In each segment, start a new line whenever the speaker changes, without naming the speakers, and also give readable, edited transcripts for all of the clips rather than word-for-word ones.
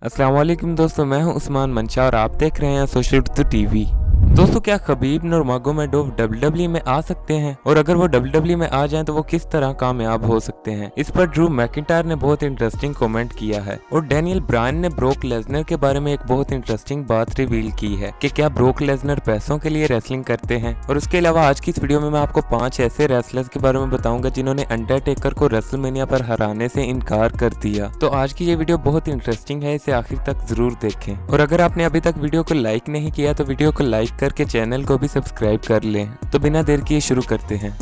अस्सलाम वालेकुम दोस्तों, मैं हूं उस्मान मंशा और आप देख रहे हैं सोशल टीवी। दोस्तों, क्या खबीब नुरमगोमेडोव डब्ल्यूडब्ल्यूई में आ सकते हैं? और अगर वो डब्ल्यूडब्ल्यूई में आ जाएं तो वो किस तरह कामयाब हो सकते हैं? इस पर ड्रू मैकिंटायर ने बहुत इंटरेस्टिंग कमेंट किया है और डैनियल ब्रायन ने ब्रोक लेसनर के बारे में एक बहुत इंटरेस्टिंग बात रिवील की है कि क्या ब्रोक लेसनर पैसों के लिए रेसलिंग करते हैं। और उसके अलावा आज की इस वीडियो में मैं आपको 5 ऐसे रेसलर्स के बारे में बताऊंगा जिन्होंने अंडरटेकर को रेसलमेनिया पर हराने से इनकार कर दिया। तो आज की ये वीडियो बहुत इंटरेस्टिंग है, इसे आखिर तक जरूर देखें। और अगर आपने अभी तक वीडियो को लाइक नहीं किया तो वीडियो को लाइक करके चैनल को भी सब्सक्राइब कर लें। तो बिना देर किए शुरू करते हैं।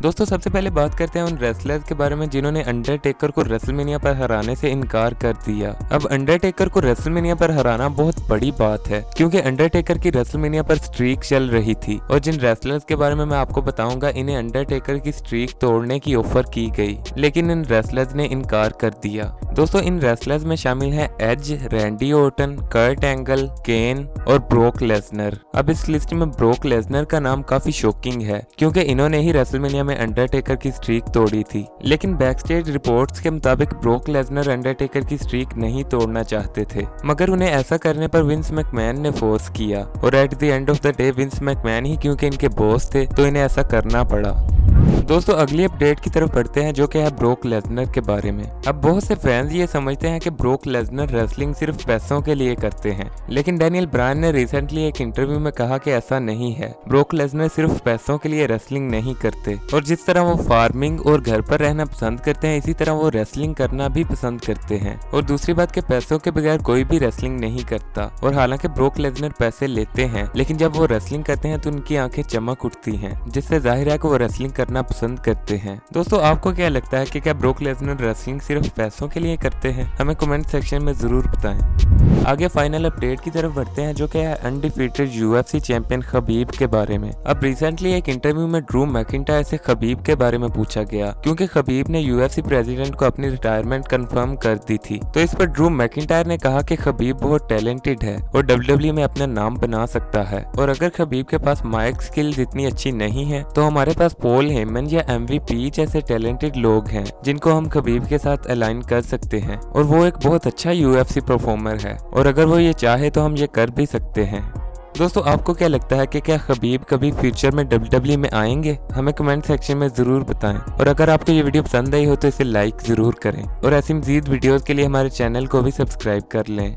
दोस्तों, सबसे पहले बात करते हैं उन रेसलर्स के बारे में जिन्होंने अंडरटेकर को रेसलमेनिया पर हराने से इनकार कर दिया। अब अंडरटेकर को रेसलमेनिया पर हराना बहुत बड़ी बात है क्योंकि अंडरटेकर की रेसलमेनिया पर स्ट्रीक चल रही थी और जिन रेसलर्स के बारे में मैं आपको बताऊंगा इन्हें अंडरटेकर की स्ट्रीक तोड़ने की ऑफर की गई, लेकिन इन रेसलर्स ने इनकार कर दिया। दोस्तों, इन रेसलर्स में शामिल हैं Edge, Randy Orton, Kurt Angle, Kane और ब्रोक लेसनर। अब इस लिस्ट में ब्रोक लेसनर का नाम काफी शॉकिंग है क्योंकि इन्होंने ही रेसलमेनिया में अंडरटेकर की स्ट्रीक तोड़ी थी, लेकिन बैकस्टेज रिपोर्ट्स के मुताबिक ब्रोक लेसनर अंडरटेकर की स्ट्रीक नहीं तोड़ना चाहते थे, मगर उन्हें ऐसा करने पर विंस मैकमैन ने फोर्स किया और at the end of the day Vince McMahon ही क्योंकि इनके बॉस थे तो इन्हें ऐसा करना पड़ा। दोस्तों, अगली अपडेट की तरफ बढ़ते हैं जो कि है ब्रोक लेसनर के बारे में। अब बहुत से फैंस ये समझते हैं कि ब्रोक लेसनर रेसलिंग सिर्फ पैसों के लिए करते हैं, लेकिन डैनियल ब्रायन ने रिसेंटली एक इंटरव्यू में कहा कि ऐसा नहीं है। ब्रोक लेसनर सिर्फ पैसों के लिए रेसलिंग नहीं करते और जिस तरह वो फार्मिंग और घर पर रहना पसंद करते हैं इसी तरह वो रेसलिंग करना भी पसंद करते हैं। और दूसरी बात के पैसों के बगैर कोई भी रेसलिंग नहीं करता। और हालांकि ब्रोक लेसनर पैसे लेते हैं, लेकिन जब वो रेसलिंग करते हैं तो उनकी आंखें चमक उठती हैं, जिससे जाहिर है कि वो रेसलिंग करना पसंद करते हैं। दोस्तों, आपको क्या लगता है कि क्या ब्रोक लेसनर रेसलिंग सिर्फ पैसों के लिए करते हैं? हमें कमेंट सेक्शन में जरूर बताएं। आगे फाइनल अपडेट की तरफ बढ़ते हैं जो कि है अनडिफीटेड यूएफसी चैंपियन खबीब के बारे में। अब रिसेंटली एक इंटरव्यू में ड्रू मैकिंटायर से खबीब के बारे में पूछा गया क्योंकि खबीब ने यूएफसी प्रेसिडेंट को अपनी रिटायरमेंट कंफर्म कर दी थी। तो इस पर ड्रू मैकिंटायर ने कहा कि खबीब बहुत टैलेंटेड है और डब्ल्यूडब्ल्यूई में अपना नाम बना सकता है, और अगर खबीब के पास माइक स्किल्स इतनी अच्छी नहीं है तो हमारे पास पॉल हेमन या MVP जैसे टैलेंटेड लोग हैं जिनको हम खबीब के साथ अलाइन कर सकते हैं, और वो एक बहुत अच्छा UFC परफॉर्मर है और अगर वो ये चाहे तो हम ये कर भी सकते हैं। दोस्तों, आपको क्या लगता है कि क्या खबीब कभी फ्यूचर में डब्ल्यूडब्ल्यूई में आएंगे? हमें कमेंट सेक्शन में जरूर बताएं। और अगर आपको ये वीडियो पसंद आई हो तो इसे लाइक जरूर करें और ऐसी मजीद वीडियोस के लिए हमारे चैनल को भी सब्सक्राइब कर लें।